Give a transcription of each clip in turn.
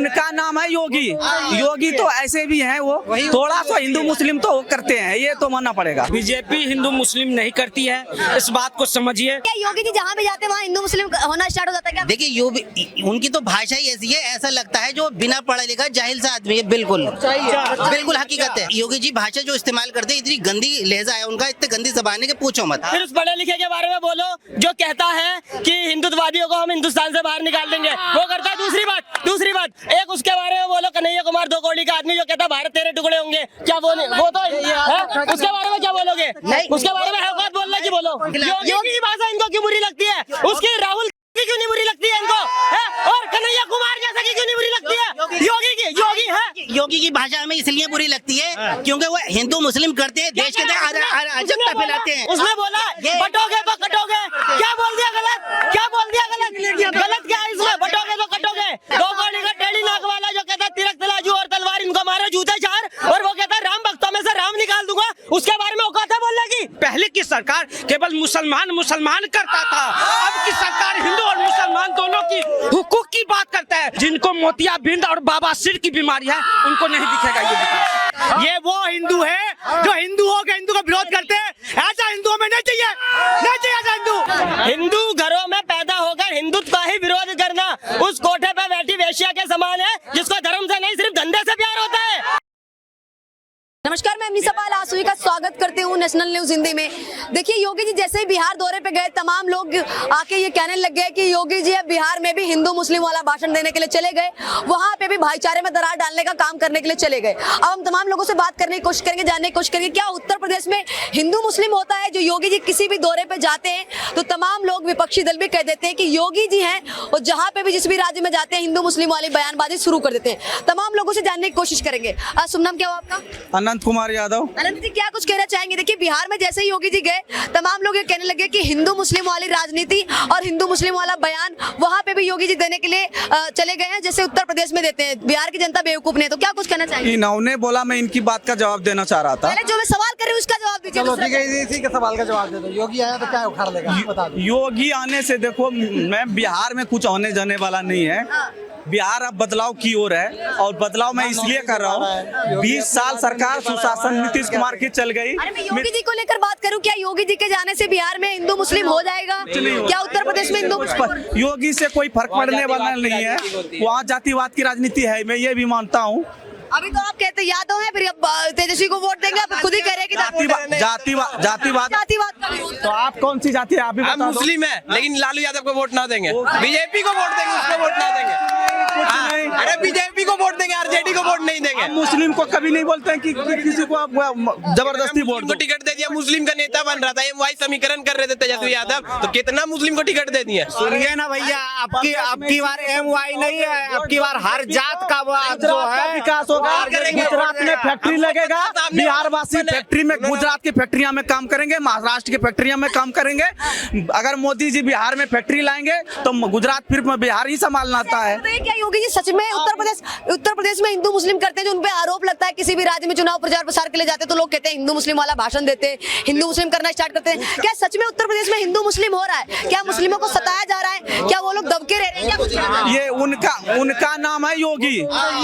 उनका नाम है योगी। योगी तो ऐसे भी हैं, वो थोड़ा सा हिंदू मुस्लिम तो करते हैं, ये तो मानना पड़ेगा। बीजेपी हिंदू मुस्लिम नहीं करती है, इस बात को समझिए। क्या योगी जी जहाँ भी जाते हैं वहाँ हिंदू मुस्लिम होना स्टार्ट हो जाता है क्या? देखिए उनकी तो भाषा ही ऐसी है, ऐसा लगता है जो बिना पढ़ा लिखा जाहिल सा आदमी है। बिल्कुल बिल्कुल हकीकत है। योगी जी भाषा जो इस्तेमाल करते हैं, इतनी गंदी लहजा है उनका, इतने गंदी जबान है कि पूछो मत। फिर उस पढ़े लिखे के बारे में बोलो जो कहता है कि हिंदुत्ववादियों को हम हिंदुस्तान से बाहर निकाल देंगे, वो करता है। दूसरी बात एक उसके बारे में बोलो, कन्हैया कुमार 2 कौड़ी का आदमी जो कहता है भारत तेरे टुकड़े होंगे, क्या वो तो है? उसके बारे में क्या बोलोगे? उसके बारे में है बात बोलना की बोलो। योगी की भाषा इनको क्यों बुरी लगती है? उसकी राहुल की क्यों नहीं बुरी लगती है इनको? और कन्हैया कुमार जैसा की क्यों नहीं बुरी लगती है? योगी की भाषा हमें इसलिए बुरी लगती है क्योंकि वो हिंदू मुस्लिम करते हैं, देश के अराजकता फैलाते हैं। उसने बोला बटोगे तो कटोगे, क्या बोल दिया गलत? गलत क्या है इसमें? बटोगे तो कटोगे। 2 कौड़ी का टेढ़ी नाक वाला जो कहता है तिरक तराजू और तलवार इनको मारो जूते 4, और वो कहता है राम भक्तों में से राम निकाल दूंगा, उसके बारे में औकात है बोलने की? पहले की सरकार केवल मुसलमान करता था, अब की सरकार हिंदू और मुसलमान दोनों की हुकूक की बात करता है। जिनको मोतियाबिंद और बाबासिर की बीमारी है उनको नहीं दिखेगा ये विकास। ये वो हिंदू है जो हिंदुओं का विरोध करते हैं। ऐसा हिंदुओं में नहीं चाहिए ऐसा हिंदू घरों में पैदा होकर हिंदुत्व का ही विरोध करना उस कोठे पे बैठी वेश्या के समान है जिसको धर्म से नहीं सिर्फ धंधे से प्यार होता है। नमस्कार, मैं अमनीसा पाल आसुई का स्वागत करती हूँ नेशनल न्यूज हिंदी में। देखिए योगी जी जैसे ही बिहार दौरे पे गए, तमाम लोग आके ये कहने लग गए कि योगी जी अब बिहार में भी हिंदू मुस्लिम वाला भाषण देने के लिए चले गए, वहां पे भी भाईचारे में दरार डालने का काम करने के लिए चले गए। अब हम तमाम लोगों से बात करने की कोशिश करेंगे, जानने की कोशिश करेंगे क्या उत्तर प्रदेश में हिंदू मुस्लिम होता है। जो योगी जी किसी भी दौरे पे जाते हैं तो तमाम लोग विपक्षी दल भी कह देते हैं कि योगी जी हैं और जहाँ पे भी जिस भी राज्य में जाते हैं हिंदू मुस्लिम वाली बयानबाजी शुरू कर देते हैं। तमाम लोगों से जानने की कोशिश करेंगे। शुभ नाम क्या हो आपका? अनंत कुमार यादव। अनंत जी क्या कुछ कहना चाहेंगे? देखिए बिहार में जैसे ही योगी जी गए, तमाम लोग ये कहने लगे कि हिंदू मुस्लिम वाली राजनीति और हिंदू मुस्लिम वाला बयान वहां पे भी योगी जी देने के लिए चले गए हैं जैसे उत्तर प्रदेश में देते हैं। बिहार की जनता बेवकूफ नहीं, तो क्या कुछ कहना चाहेंगे? इन्होंने बोला, मैं इनकी बात का जवाब देना चाह रहा था। पहले जो मैं सवाल कर रही हूँ उसका जवाब दीजिए। चलो ठीक है, इसी के सवाल का जवाब दे दो। योगी आया तो क्या उखाड़ लेगा, बता दो। योगी आने से देखो, मैं बिहार में कुछ होने जाने वाला नहीं है। बिहार अब बदलाव की ओर है और बदलाव मैं इसलिए कर रहा हूँ। 20 साल सरकार सुशासन नीतीश कुमार की चल गई। अरे मैं योगी जी को लेकर बात करूं, क्या योगी जी के जाने से बिहार में हिंदू मुस्लिम हो जाएगा? क्या उत्तर प्रदेश में हिंदू मुस्लिम? योगी से कोई फर्क पड़ने वाला नहीं है। वहाँ जातिवाद की राजनीति है, मैं ये भी मानता हूँ। अभी तो आप कहते यादव हैं, फिर अब तेजस्वी को वोट देंगे, आप खुद ही कह रहे हैं कि जातिवाद जातिवाद। तो आप कौन सी जाति है? आप भी बता दो। मुस्लिम है लेकिन लालू यादव को वोट ना देंगे, बीजेपी को वोट देंगे, उसको वोट ना देंगे। अरे बीजेपी को वोट देंगे, आरजेडी को वोट नहीं देंगे। मुस्लिम को कभी नहीं बोलते हैं कि किसी को आप जबरदस्ती वोट को टिकट दे दिया, मुस्लिम का नेता बन रहा था, एमवाई समीकरण कर रहे थे तेजस्वी यादव, तो कितना मुस्लिम को टिकट दे दिया। सुनिए ना भैया, अब की बार एमवाई नहीं है, अब की बार हर जात का जो है विकास होगा। गुजरात में फैक्ट्री लगेगा, बिहार वासी फैक्ट्री में, गुजरात की फैक्ट्रियां में काम करेंगे, महाराष्ट्र की फैक्ट्रियां में काम करेंगे। अगर मोदी जी बिहार में फैक्ट्री लाएंगे तो गुजरात फिर बिहार ही संभालना है। क्या योगी जी सच में उत्तर प्रदेश में हिंदू मुस्लिम करते हैं? जो उनपे आरोप लगता है किसी भी राज्य में चुनाव प्रचार प्रसार के लिए जाते तो लोग कहते हैं हिंदू मुस्लिम वाला भाषण देते हैं, हिंदू मुस्लिम करना स्टार्ट करते हैं। क्या सच में उत्तर प्रदेश में हिंदू मुस्लिम हो रहा है? क्या मुस्लिमों को सताया जा रहा है? क्या वो लोग दबके रह रहे हैं? ये उनका नाम है योगी।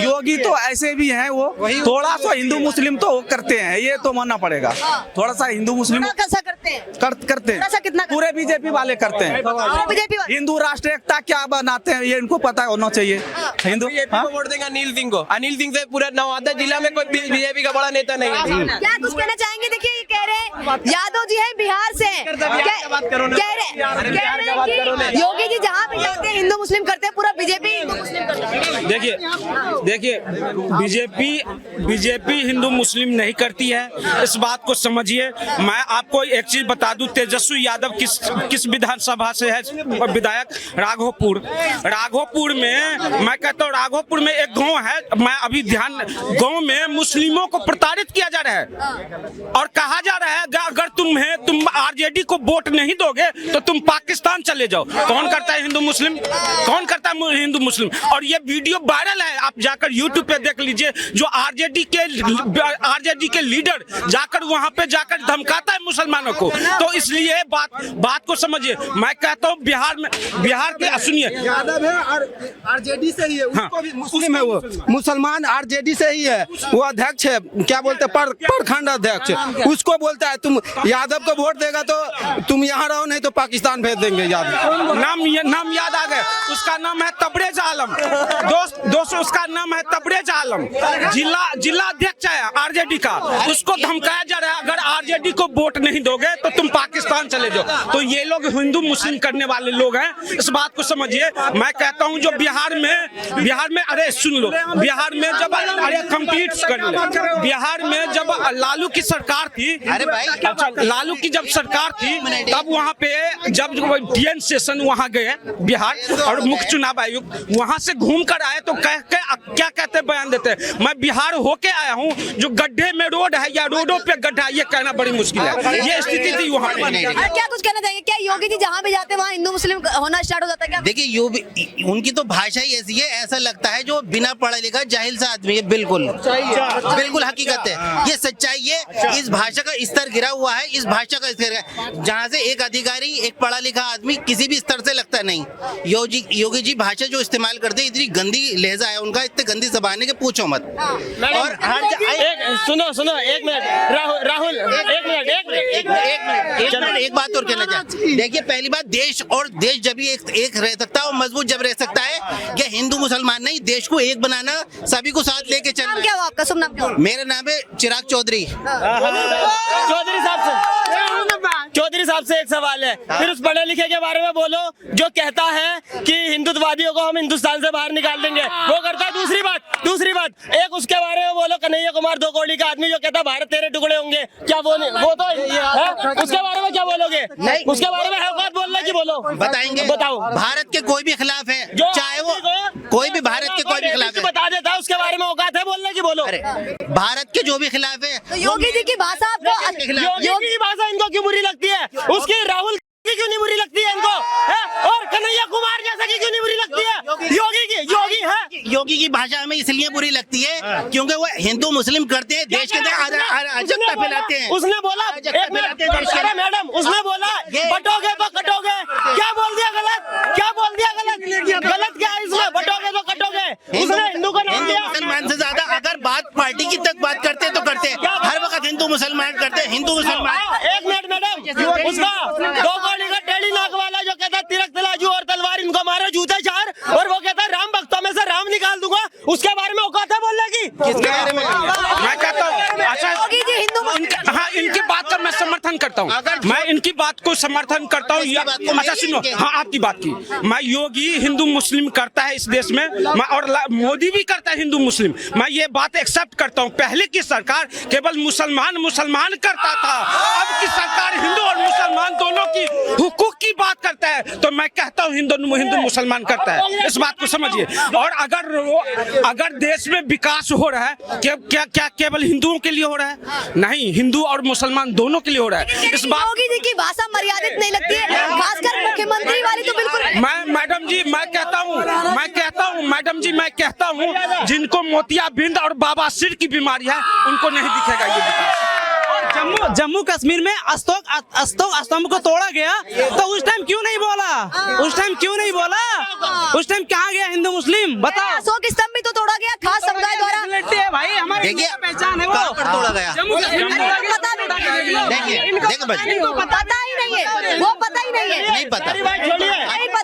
योगी तो ऐसे भी हैं, वो थोड़ा सा हिंदू मुस्लिम तो करते हैं, ये तो मानना पड़ेगा। थोड़ा सा हिंदू मुस्लिम कैसा करते हैं? करते हैं, कितना पूरे बीजेपी वाले करते हैं। बीजेपी हिंदू राष्ट्र एकता क्या बनाते हैं ये इनको पता होना चाहिए। हिंदू को वोट देंगे अनिल सिंह को। अनिल सिंह से पूरा नवादा जिला में कोई बीजेपी का बड़ा नेता नहीं है। क्या कुछ कहना चाहेंगे? देखिए ये कह रहे हैं यादव जी है बिहार से, कह रहे हैं कि योगी जी जहाँ भी जाते हैं हिंदू मुस्लिम करते हैं, पूरा बीजेपी हिंदू मुस्लिम करते हैं। देखिए बीजेपी हिंदू मुस्लिम नहीं करती है, इस बात को समझिए। मैं आपको एक चीज बता दूं, तेजस्वी यादव किस विधानसभा से है विधायक? राघोपुर में, मैं कहता हूँ राघोपुर में एक गांव है, मैं अभी गांव में मुस्लिमों को प्रताड़ित किया जा रहा है और कहा जा रहा है अगर तुम आरजेडी को वोट नहीं दोगे तो तुम पाकिस्तान चले जाओ। कौन करता है हिंदू मुस्लिम? कौन करता है हिंदू मुस्लिम? और ये वीडियो वीडियो वायरल है, आप जाकर यूट्यूब पे देख लीजिए। जो आरजेडी के लीडर जाकर वहां पे जाकर धमकाता है मुसलमानों को। तो इसलिए बात को समझिए। मैं कहता हूँ बिहार के सुनिए, यादव है और आरजेडी से ही है, उसको भी मुस्लिम है, वो मुसलमान आरजेडी से ही है, वो अध्यक्ष है, क्या बोलते हैं प्रखंड अध्यक्ष, उसको बोलता है तुम यादव को वोट देगा तो तुम यहाँ रहो, नहीं तो पाकिस्तान भेज देंगे। यादव नाम याद आ गया, उसका नाम है तबरेज आलम। दोस्तों उसका नाम है तबरेज आलम, जिला अध्यक्ष है आरजेडी का। उसको धमकाया जा रहा है अगर आरजेडी को वोट नहीं दोगे तो तुम पाकिस्तान चले जाओ। तो ये लोग हिंदू मुस्लिम करने वाले लोग हैं, इस बात को समझिए। मैं कहता हूँ जो बिहार में अरे सुन लो, बिहार में जब कंप्लीट कर ले, बिहार में जब लालू की सरकार थी, अरे भाई, अच्छा लालू की जब सरकार थी तब वहाँ पे जब डीएन सेशन वहाँ गए बिहार और मुख्य चुनाव आयोग वहाँ से घूम कर आए तो क्या कहते बयान देते, मैं बिहार होके आया हूँ, जो गड्ढे में रोड है या रोडों पे गड्ढा, ये कहना बड़ी मुश्किल है। ये स्थिति थी वहाँ पे। क्या कुछ कहना चाहिए, क्या योगी जी जहाँ भी जाते हैं वहाँ हिंदू मुस्लिम होना स्टार्ट हो जाता है क्या? देखिए उनकी तो भाषा ही ऐसी है, ऐसा लगता है जो बिना पढ़ा लिखा जाहिल सा आदमी है। बिल्कुल हकीकत है, ये सच्चाई है। इस भाषा का स्तर गिरा हुआ है, इस भाषा का स्तर जहाँ से एक अधिकारी एक पढ़ा लिखा आदमी किसी भी स्तर से लगता नहीं। योगी जी भाषा जो इस्तेमाल करते हैं, इतनी गंदी लहजा है उनका, इतने गंदी जबान है कि पूछो मत। और सुनो एक मिनट राहुल, एक बात और कहना चाहते। देखिए पहली बात, देश जब भी एक रह सकता है और मजबूत जब रह सकता है, क्या हिंदू मुसलमान नहीं, देश को एक बनाना, सभी को साथ लेके चलना। क्या हुआ आपका, शुभ नाम क्या हुआ? मेरा नाम है चिराग चौधरी। चौधरी साहब से एक सवाल है, फिर उस पढ़े लिखे के बारे में बोलो जो कहता है कि हिंदुत्ववादियों को हम हिंदुस्तान से बाहर निकाल देंगे, वो करता है। दूसरी बात एक उसके बारे में बोलो, कन्हैया कुमार 2 कौड़ी का आदमी जो कहता है भारत तेरे टुकड़े होंगे, क्या वो तो है? उसके बारे में क्या बोलोगे? उसके बारे में है बात बोलना की बोलो, बताएंगे। बताओ। भारत के कोई भी खिलाफ है, चाहे वो कोई भी भारत के कोई भी खिलाफ है, बता देता है उसके बारे में औकात है बोलने की, बोलो। भारत के जो भी खिलाफ है, तो योगी जी की भाषा आपको, योगी की भाषा इनको क्यों बुरी लगती है? उसकी राहुल की क्यों नहीं बुरी लगती है इनको? और कन्हैया कुमार जैसा की क्यों नहीं बुरी लगती है? योगी की भाषा हमें इसलिए बुरी लगती है क्योंकि वो हिंदू मुस्लिम करते हैं, देश के अंदर अराजकता फैलाते हैं। उसने बोला मैडम, उसने बोला बटोगे तो कटोगे, क्या बोल दिया गलत क्या है इसमें? बटोगे तो कटोगे, उसने हिंदू का नाम दिया। मुसलमान से ज्यादा अगर बात पार्टी की तक बात करते तो करते, हर वक्त हिंदू मुसलमान करते, हिंदू मुसलमान। एक मिनट मैडम, उसका 2 कौड़ी का टेढ़ी नाक वाला जो कहता तिरक तराजू और तलवार इनको मारो जूते 4, और वो कहता राम भक्तों में से राम निकाल दूंगा, उसके बारे में औकात है बोलने की? किसके बारे में? मैं कहता हूँ अच्छा, हाँ इनकी बात का मैं समर्थन करता हूँ, मैं इनकी बात को समर्थन करता हूँ। अच्छा सुनो, हाँ आपकी बात की, मैं योगी हिंदू मुस्लिम करता है इस देश में, और मोदी भी करता है हिंदू मुस्लिम, मैं ये बात एक्सेप्ट करता हूँ। पहले की सरकार केवल मुसलमान करता था, अब की सरकार हिंदू और मुसलमान दोनों की हुकूक की बात करता है। तो मैं कहता हूँ हिंदू मुसलमान करता है, इस बात को समझिए। और अगर देश में विकास हो रहा है, क्या केवल हिंदुओं के लिए हो रहा है? नहीं, हिंदू और मुसलमान दोनों के लिए हो रहा है। इस बात योगी जी की भाषा मर्यादित नहीं लगती है, खासकर मुख्यमंत्री वाली तो बिल्कुल। मैडम जी मैं कहता हूँ जिनको मोतियाबिंद और बवासीर की बीमारी है उनको नहीं दिखेगा ये विकास। जम्मू कश्मीर में अशोक स्तंभ को तोड़ा गया तो उस टाइम क्यों नहीं बोला? उस टाइम कहाँ गया हिंदू मुस्लिम? बताओ। अशोक स्तंभ भी तो तोड़ा गया खास समुदाय द्वारा। भाई हमारी पहचान है वो। कहाँ पर तोड़ा गया? इनको पता ही नहीं है, वो पता ही नहीं है, नहीं पता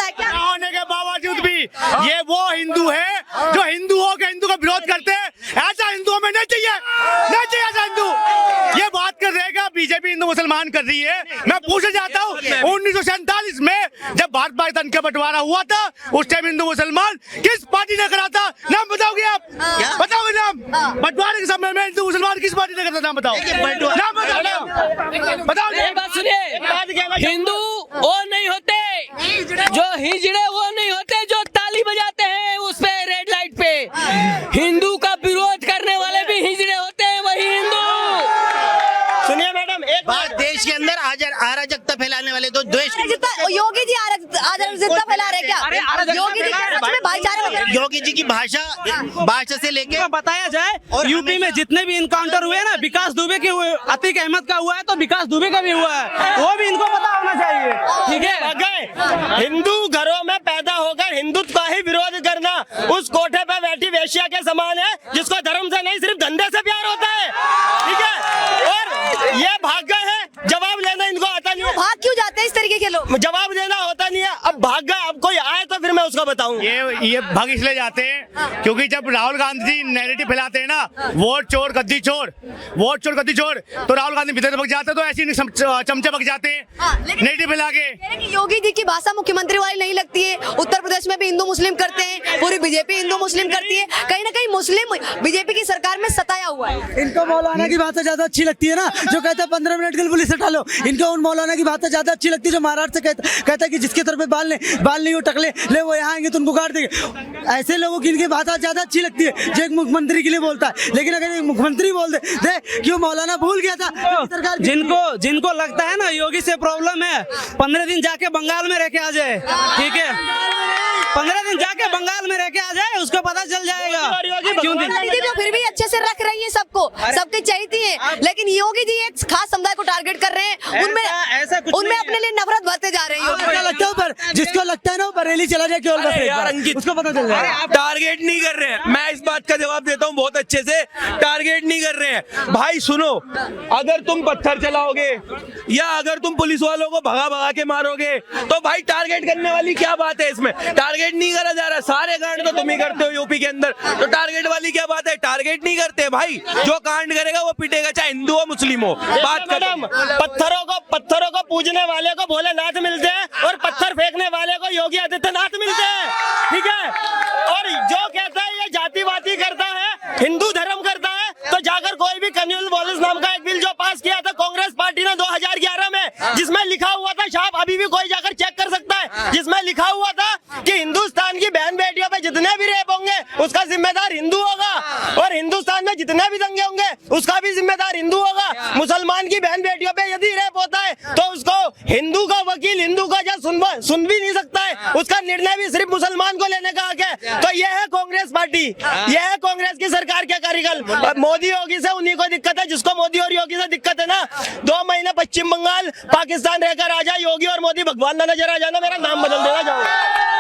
है क्या होने के बावजूद भी ये वो हिंदू है जो हिंदुओं के हिंदू का विरोध करते हैं। ऐसा हिंदू हमें नहीं चाहिए ऐसा हिंदू। ये बात कर रहेगा बीजेपी हिंदू मुसलमान कर रही है। मैं पूछना चाहता हूँ 1947 में जब भारत पाकिस्तान का बंटवारा हुआ था, उस टाइम हिंदू मुसलमान किस पार्टी ने करा था? नाम बताओगे आप? बताओगे नाम? बंटवारे के समय में हिंदू मुसलमान किस पार्टी ने करा था? नाम बताओ। बताओ। एक बात सुनिए, हिंदू वो नहीं होते जो हिजड़े, वो नहीं होते जो ताली बजाते हैं उस पे रेड लाइट पे। हिंदू का विरोध करने वाले भी हिजड़े होते हैं, वही हिंदू। सुनिए मैडम, एक बात, देश के अंदर अराजकता फैलाने वाले तो देश योगी जी अराजकता फैला रहे क्या? योगी जी सच में भाईचारे योगी जी की भाषा से लेके का बताया जाए और यूपी में जितने भी इनकाउंटर हुए ना विकास दुबे के हुए, अतीक अहमद का हुआ है तो विकास दुबे का भी हुआ है, वो भी इनको पता होना चाहिए। ठीक है, गए हिंदू घरों में पैदा होकर हिंदुत्व का ही विरोध करना उस कोठे पे बैठी वेश्या के समान है जिसको धर्म से नहीं सिर्फ धंधे से प्यार होता है। ठीक है, और ये भाग गए हैं, जवाब लेना इनको आता नहीं है, भाग क्यों जाते हैं इस तरीके के लोग? जवाब देना होता नहीं है। अब भाग गए, अब कोई आए तो फिर मैं उसको बताऊं। ये भाग इसलिए जाते हैं क्योंकि जब राहुल गांधी जी नैरेटिव फैलाते हैं ना वोट चोर गद्दी चोर, वोट चोर गद्दी चोर, तो राहुल गांधी विदेश भाग जाते हैं, तो ऐसे ही चमचे भाग जाते हैं नैरेटिव फैला के। योगी जी की भाषा मुख्यमंत्री वाली नहीं लगती है। उत्तर प्रदेश में भी हिंदू मुस्लिम करते हैं, पूरी बीजेपी हिंदू मुस्लिम करती है, कहीं ना कहीं मुस्लिम बीजेपी की सरकार में सताया हुआ है। इनको मौलाना की बातें ज्यादा अच्छी लगती है ना, जो कहता है 15 मिनट के लिए पुलिस हटा लो। इनको उन मौलाना की बातें ज्यादा अच्छी लगती है जो महाराष्ट्र से कहता है कि जिसके तरफ बाल नहीं हो टकले ले वो यहाँ आएंगे तो उनको काट देंगे। ऐसे लोगों की इनकी बात ज्यादा अच्छी लगती है जो एक मुख्यमंत्री के लिए बोलता है। लेकिन अगर एक मुख्यमंत्री बोल दे कि वो मौलाना भूल गया था सरकार, जिनको लगता है ना योगी से प्रॉब्लम है 15 दिन जाके बंगाल में रह के आ जाए। ठीक है, 15 दिन जाके बंगाल में रह के आ जाए, उसको पता चल जाएगा। क्यों दीदी तो फिर भी अच्छे से रख रही है सबको, सबके चाहती है, लेकिन योगी जी एक खास समुदाय को टारगेट कर रहे हैं, उनमें अपने लिए नफरत भरते जा रहे हैं। जिसको लगता है ना वो बरेली चला जाए केवल यार अंकित, उसको पता चल जाए। आप टारगेट नहीं कर रहे हैं, मैं इस बात का जवाब देता हूँ बहुत अच्छे से। टारगेट नहीं कर रहे हैं भाई, सुनो, अगर तुम पत्थर चलाओगे या अगर तुम पुलिस वालों को भगा के मारोगे तो भाई टारगेट करने वाली क्या बात है इसमें? टारगेट नहीं करा जा रहा, सारे कांड तो तुम ही करते हो यूपी के अंदर, तो टारगेट वाली क्या बात है? टारगेट नहीं करते भाई, जो कांड करेगा वो पिटेगा, चाहे हिंदू हो मुस्लिम हो। बात मैडम, पत्थरों को पूजने वाले को भोलेनाथ मिलते हैं और पत्थर फेंकने वाले को योगी आदित्यनाथ मिलते हैं। ठीक है, और जो कहता है ये जातिवादी करता है, हिंदू धर्म करता है, तो जाकर कोई भी कम्युनल वॉलेंस नाम का एक बिल जो पास किया था कांग्रेस पार्टी ने 2011 में, जिसमें लिखा हुआ था, साहब अभी भी कोई जाकर चेक कर सकता है, जिसमें लिखा हुआ था कि हिंदुस्तान की बहन बेटियों पे जितने भी रेप होंगे उसका जिम्मेदार हिंदू होगा, और हिंदुस्तान में जितने भी दंगे होंगे उसका भी जिम्मेदार हिंदू होगा। मुसलमान की बहन बेटियों पे यदि रेप होता है तो उसको हिंदू का वकील हिंदू का जज सुन भी नहीं सकता है, उसका निर्णय भी सिर्फ मुसलमान को लेने का हक है। तो यह है कांग्रेस पार्टी, यह है कांग्रेस की सरकार के कार्यकाल। मोदी योगी से उन्हीं को दिक्कत है जिसको मोदी और योगी से दिक्कत है ना। 2 महीने पश्चिम बंगाल पाकिस्तान रहकर आ जाए योगी और मोदी भगवान ना नजर आ जाना, मेरा नाम बदल देना चाहूंगा।